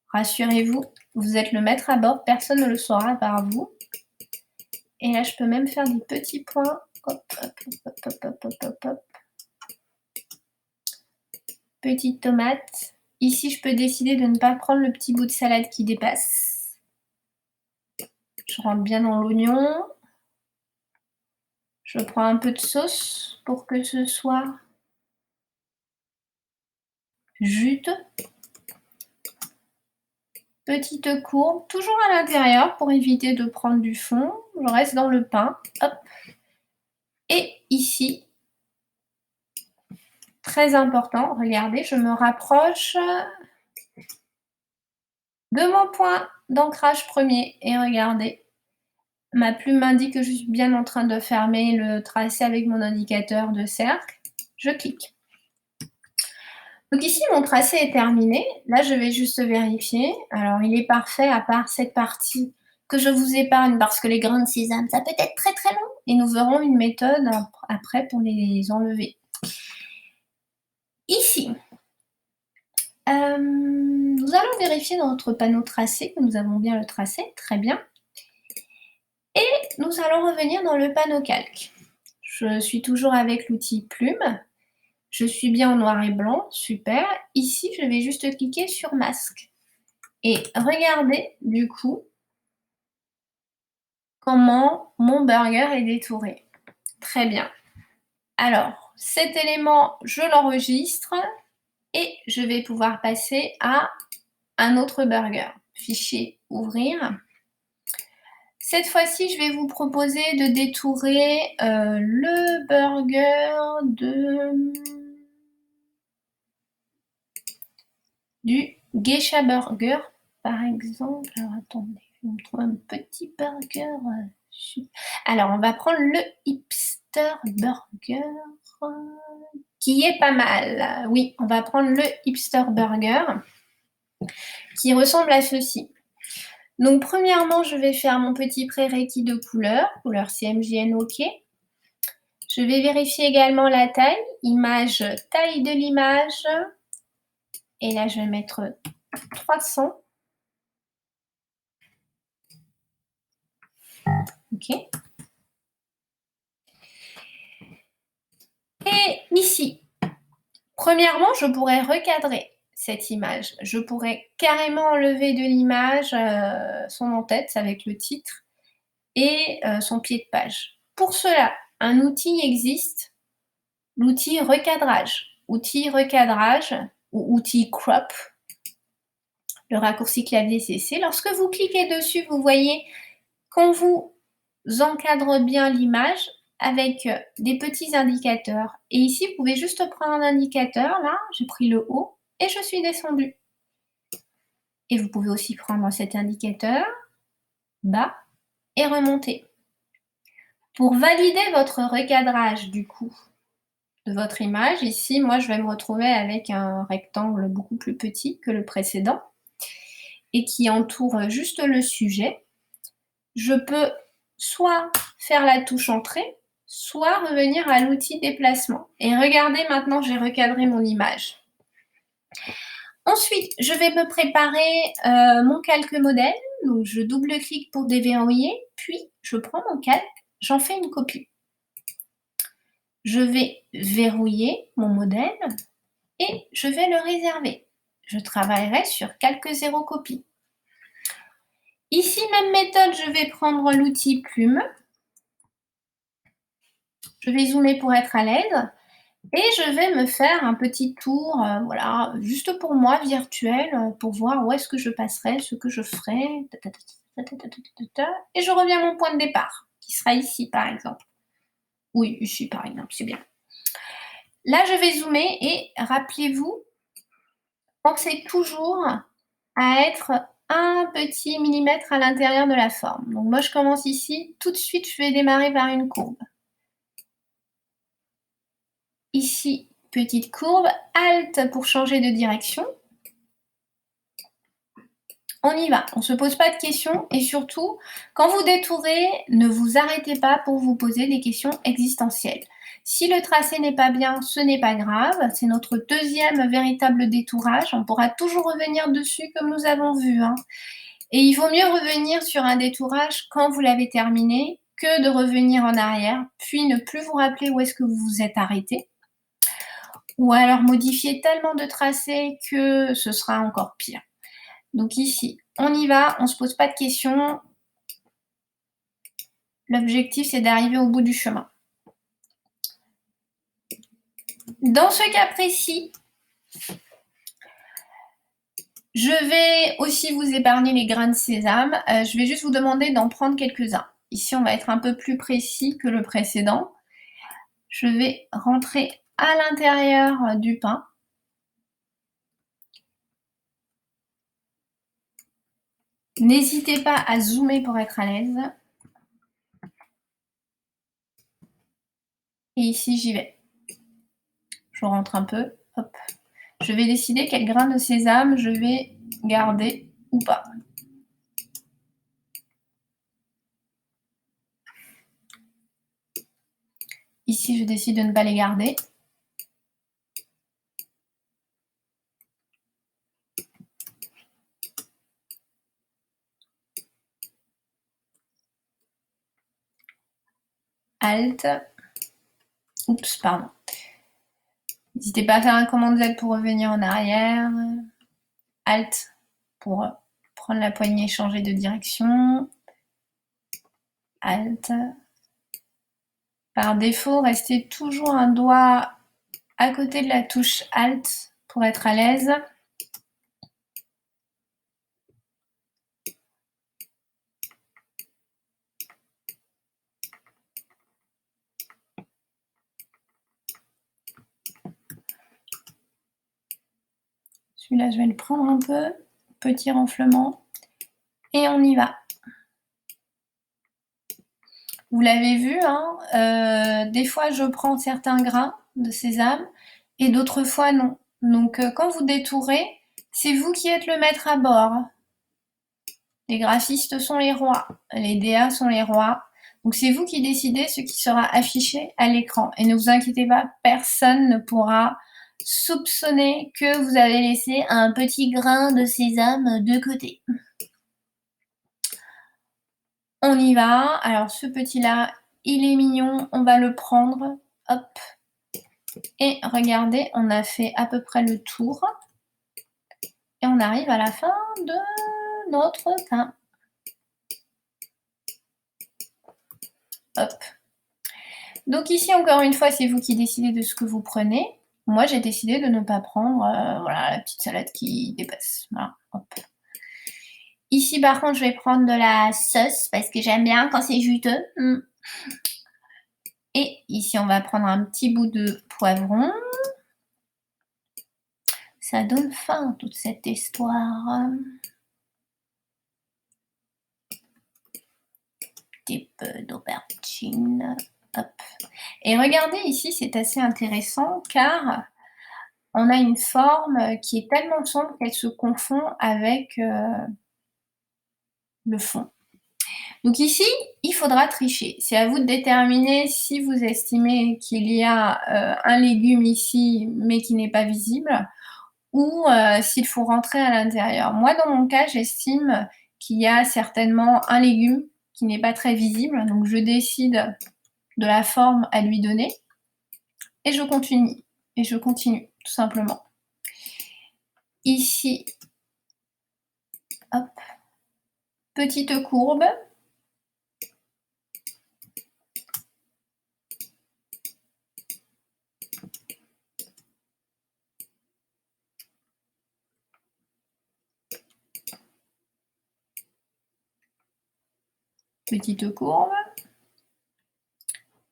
Rassurez-vous, vous êtes le maître à bord, personne ne le saura à part vous. Et là, je peux même faire des petits points. Hop, hop, hop, hop, hop, hop, hop, hop. Petite tomate. Ici, je peux décider de ne pas prendre le petit bout de salade qui dépasse. Je rentre bien dans l'oignon. Je prends un peu de sauce pour que ce soit juteux. Petite courbe, toujours à l'intérieur pour éviter de prendre du fond. Je reste dans le pain. Hop. Et ici, très important, regardez, je me rapproche de mon point d'ancrage premier. Et regardez, ma plume m'indique que je suis bien en train de fermer le tracé avec mon indicateur de cercle. Je clique. Donc ici, mon tracé est terminé. Là, je vais juste vérifier. Alors, il est parfait à part cette partie que je vous épargne parce que les grains de sésame, ça peut être très très long. Et nous verrons une méthode après pour les enlever. Ici, nous allons vérifier dans notre panneau tracé que nous avons bien le tracé. Très bien. Et nous allons revenir dans le panneau calque. Je suis toujours avec l'outil plume. Je suis bien en noir et blanc, super. Ici, je vais juste cliquer sur masque. Et regardez, du coup, comment mon burger est détouré. Très bien. Alors, cet élément, je l'enregistre et je vais pouvoir passer à un autre burger. Fichier, ouvrir. Cette fois-ci, je vais vous proposer de détourer le burger du Geisha Burger, par exemple. Alors attendez, je vais me trouver un petit burger Alors, on va prendre le Hipster Burger, qui est pas mal. Oui, on va prendre le Hipster Burger, qui ressemble à ceci. Donc, premièrement, je vais faire mon petit prérequis de couleur CMJN OK. Je vais vérifier également la taille, taille de l'image. Et là, je vais mettre 300. OK. Et ici, premièrement, je pourrais recadrer cette image. Je pourrais carrément enlever de l'image son en-tête avec le titre et son pied de page. Pour cela, un outil existe, l'outil recadrage. Outil recadrage ou outil crop. Le raccourci clavier CC. Lorsque vous cliquez dessus, vous voyez qu'on vous encadre bien l'image avec des petits indicateurs. Et ici, vous pouvez juste prendre un indicateur, là, j'ai pris le haut, et je suis descendue. Et vous pouvez aussi prendre cet indicateur, bas, et remonter. Pour valider votre recadrage, du coup, de votre image, ici, moi, je vais me retrouver avec un rectangle beaucoup plus petit que le précédent, et qui entoure juste le sujet. Je peux soit faire la touche entrée, soit revenir à l'outil déplacement. Et regardez, maintenant, j'ai recadré mon image. Ensuite, je vais me préparer mon calque modèle. Donc, je double-clique pour déverrouiller, puis je prends mon calque, j'en fais une copie. Je vais verrouiller mon modèle et je vais le réserver. Je travaillerai sur calque 0 copie. Ici, même méthode, je vais prendre l'outil plume. Je vais zoomer pour être à l'aise. Et je vais me faire un petit tour, voilà, juste pour moi, virtuel, pour voir où est-ce que je passerai, ce que je ferai. Et je reviens à mon point de départ, qui sera ici, par exemple. Oui, ici, par exemple, c'est bien. Là, je vais zoomer et rappelez-vous, pensez toujours à être un petit millimètre à l'intérieur de la forme. Donc moi, je commence ici. Tout de suite, je vais démarrer par une courbe. Ici, petite courbe. Alt pour changer de direction. On y va, on ne se pose pas de questions et surtout, quand vous détourez, ne vous arrêtez pas pour vous poser des questions existentielles. Si le tracé n'est pas bien, ce n'est pas grave, c'est notre deuxième véritable détourage, on pourra toujours revenir dessus comme nous avons vu. Et il vaut mieux revenir sur un détourage quand vous l'avez terminé que de revenir en arrière, puis ne plus vous rappeler où est-ce que vous vous êtes arrêté. Ou alors modifier tellement de tracés que ce sera encore pire. Donc ici, on y va, on ne se pose pas de questions. L'objectif, c'est d'arriver au bout du chemin. Dans ce cas précis, je vais aussi vous épargner les grains de sésame. Je vais juste vous demander d'en prendre quelques-uns. Ici, on va être un peu plus précis que le précédent. Je vais rentrer à l'intérieur du pain. N'hésitez pas à zoomer pour être à l'aise. Et ici, j'y vais. Je rentre un peu. Hop. Je vais décider quel grain de sésame je vais garder ou pas. Ici, je décide de ne pas les garder. Alt. Oups, pardon. N'hésitez pas à faire un commande Z pour revenir en arrière. Alt pour prendre la poignée et changer de direction. Alt. Par défaut, restez toujours un doigt à côté de la touche Alt pour être à l'aise. Celui-là, je vais le prendre un peu. Petit renflement. Et on y va. l'avez vu, hein, des fois je prends certains grains de sésame et d'autres fois non. Donc quand vous détourez, c'est vous qui êtes le maître à bord. Les graphistes sont les rois, les DA sont les rois. Donc c'est vous qui décidez ce qui sera affiché à l'écran. Et ne vous inquiétez pas, personne ne pourra soupçonner que vous avez laissé un petit grain de sésame de côté. On y va. Alors ce petit-là, il est mignon, on va le prendre. Hop. Et regardez, on a fait à peu près le tour. Et on arrive à la fin de notre pain. Hop. Donc ici, encore une fois, c'est vous qui décidez de ce que vous prenez. Moi, j'ai décidé de ne pas prendre voilà, la petite salade qui dépasse. Voilà, hop. Ici, par contre, je vais prendre de la sauce parce que j'aime bien quand c'est juteux. Et ici, on va prendre un petit bout de poivron. Ça donne faim, toute cette histoire. Un petit peu d'aubergine. Hop. Et regardez ici, c'est assez intéressant car on a une forme qui est tellement sombre qu'elle se confond avec le fond. Donc ici, il faudra tricher. C'est à vous de déterminer si vous estimez qu'il y a un légume ici, mais qui n'est pas visible, ou s'il faut rentrer à l'intérieur. Moi, dans mon cas, j'estime qu'il y a certainement un légume qui n'est pas très visible, donc je décide de la forme à lui donner, et je continue, tout simplement. Ici, hop, petite courbe.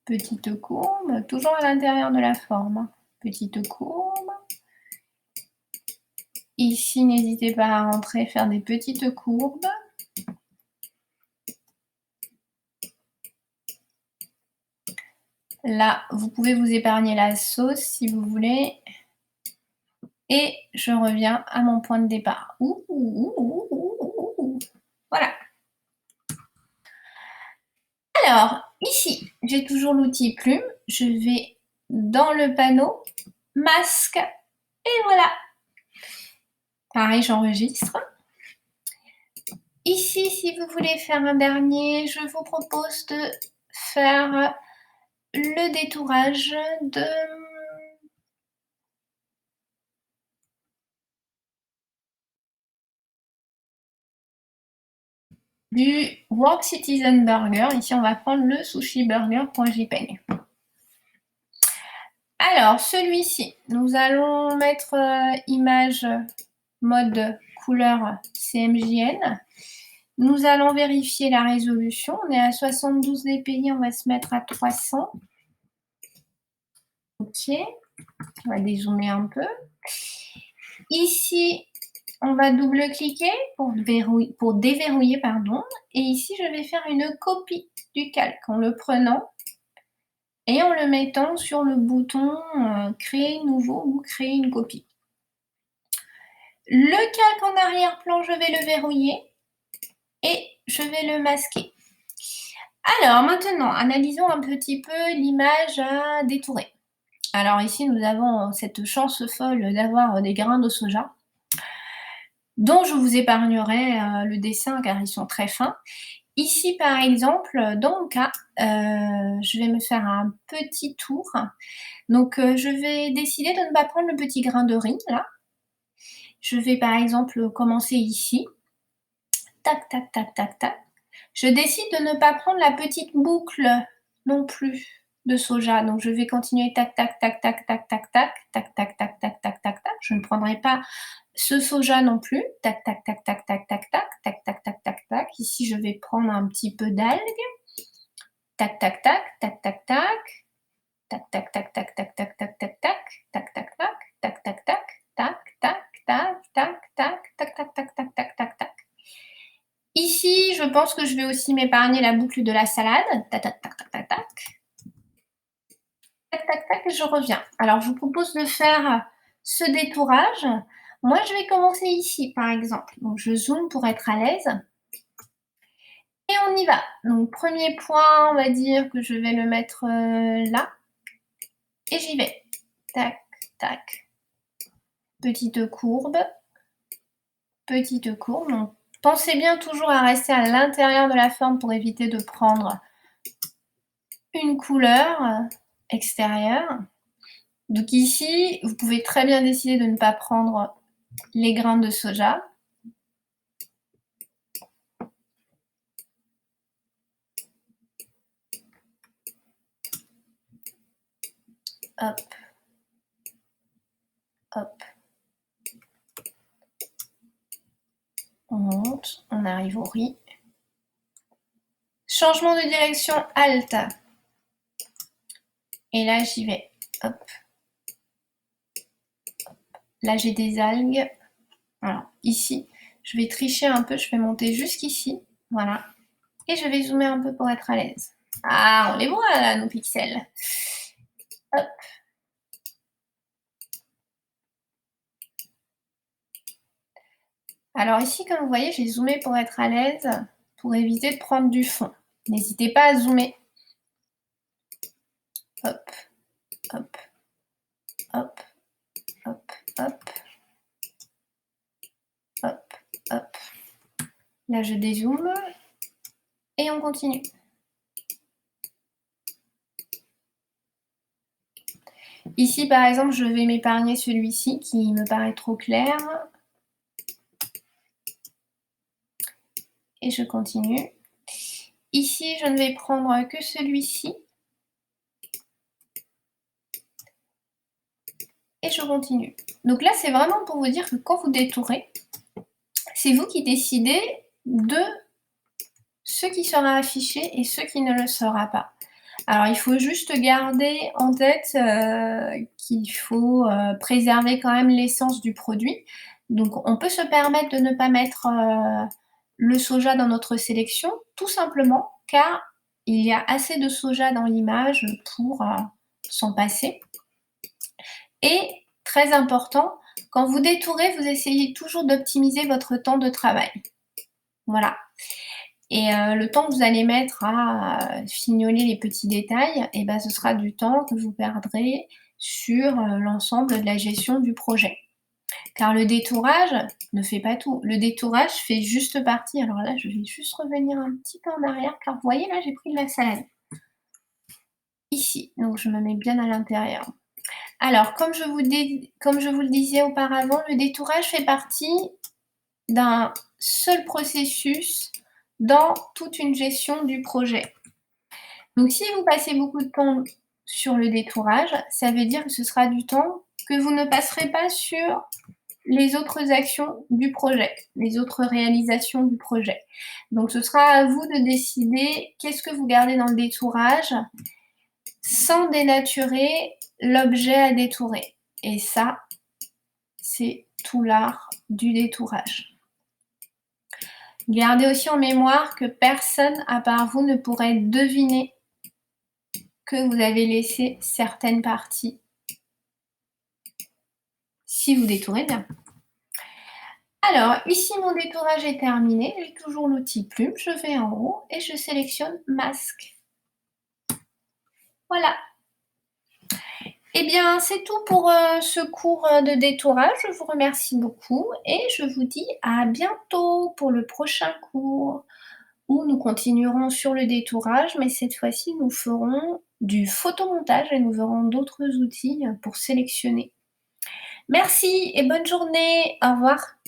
Petite courbe, toujours à l'intérieur de la forme. Petite courbe. Ici, n'hésitez pas à rentrer, faire des petites courbes. Là, vous pouvez vous épargner la sauce si vous voulez. Et je reviens à mon point de départ. Voilà. Alors, ici, j'ai toujours l'outil plume. Je vais dans le panneau, masque, et voilà. Pareil, j'enregistre. Ici, si vous voulez faire un dernier, je vous propose de faire le détourage du Work Citizen Burger. Ici, on va prendre le sushi burger.jpg. Alors, celui-ci, nous allons mettre image mode couleur CMJN. Nous allons vérifier la résolution. On est à 72 dpi, on va se mettre à 300. Ok, on va dézoomer un peu. Ici, on va double-cliquer pour déverrouiller, pardon. Et ici, je vais faire une copie du calque en le prenant et en le mettant sur le bouton créer nouveau ou créer une copie. Le calque en arrière-plan, je vais le verrouiller et je vais le masquer. Alors maintenant, analysons un petit peu l'image à détourer. Alors ici, nous avons cette chance folle d'avoir des grains de soja, dont je vous épargnerai le dessin car ils sont très fins. Ici, par exemple, dans mon cas, je vais me faire un petit tour. Donc, je vais décider de ne pas prendre le petit grain de riz, là. Je vais, par exemple, commencer ici. Tac, tac, tac, tac, tac. Je décide de ne pas prendre la petite boucle non plus de soja. Donc, je vais continuer tac, tac, tac, tac, tac, tac, tac, tac, tac, tac, tac, tac, tac, tac. Je ne prendrai pas ce soja non plus. Tac, tac, tac, tac, tac, tac, tac, tac, tac, tac, tac, tac. Ici, je vais prendre un petit peu d'algues. Tac, tac, tac, tac, tac, tac. Tac, tac, tac, tac, tac, tac, tac, tac, tac. Tac, tac, tac, tac, tac, tac, tac, tac, tac, tac, tac, tac, tac, tac, tac, tac, tac, tac. Ici, je pense que je vais aussi m'épargner la boucle de la salade. Tac, tac, tac, tac, tac, tac, tac et je reviens. Alors je vous propose de faire ce détourage. Moi, je vais commencer ici, par exemple. Donc je zoome pour être à l'aise et on y va. Donc 1er point, on va dire que je vais le mettre, là et j'y vais. Tac, tac. Petite courbe, petite courbe. Donc pensez bien toujours à rester à l'intérieur de la forme pour éviter de prendre une couleur extérieure. Donc ici, vous pouvez très bien décider de ne pas prendre les grains de soja. Hop, hop. On monte, on arrive au riz. Changement de direction, Alt. Et là, j'y vais. Hop. Là, j'ai des algues. Alors, ici, je vais tricher un peu. Je vais monter jusqu'ici. Voilà. Et je vais zoomer un peu pour être à l'aise. Ah, on les voit là, nos pixels. Hop. Alors ici, comme vous voyez, j'ai zoomé pour être à l'aise, pour éviter de prendre du fond. N'hésitez pas à zoomer. Hop, hop, hop, hop, hop, hop, hop. Là, je dézoome et on continue. Ici, par exemple, je vais m'épargner celui-ci qui me paraît trop clair. Et je continue. Ici, je ne vais prendre que celui-ci. Et je continue. Donc là, c'est vraiment pour vous dire que quand vous détourez, c'est vous qui décidez de ce qui sera affiché et ce qui ne le sera pas. Alors, il faut juste garder en tête qu'il faut préserver quand même l'essence du produit. Donc, on peut se permettre de ne pas mettre le soja dans notre sélection, tout simplement car il y a assez de soja dans l'image pour s'en passer. Et, très important, quand vous détourez, vous essayez toujours d'optimiser votre temps de travail. Voilà. Et le temps que vous allez mettre à fignoler les petits détails, et ben, ce sera du temps que vous perdrez sur l'ensemble de la gestion du projet. Car le détourage ne fait pas tout. Le détourage fait juste partie. Alors là, je vais juste revenir un petit peu en arrière, car vous voyez, là, j'ai pris de la salade. Ici, donc je me mets bien à l'intérieur. Alors, comme je vous le disais auparavant, le détourage fait partie d'un seul processus dans toute une gestion du projet. Donc si vous passez beaucoup de temps sur le détourage, ça veut dire que ce sera du temps que vous ne passerez pas sur les autres actions du projet, les autres réalisations du projet. Donc ce sera à vous de décider qu'est-ce que vous gardez dans le détourage sans dénaturer l'objet à détourer. Et ça, c'est tout l'art du détourage. Gardez aussi en mémoire que personne à part vous ne pourrait deviner que vous avez laissé certaines parties si vous détourez bien. Alors, ici, mon détourage est terminé. J'ai toujours l'outil plume. Je vais en haut et je sélectionne masque. Voilà. Eh bien, c'est tout pour ce cours de détourage. Je vous remercie beaucoup et je vous dis à bientôt pour le prochain cours où nous continuerons sur le détourage, mais cette fois-ci, nous ferons du photomontage et nous verrons d'autres outils pour sélectionner. Merci et bonne journée. Au revoir.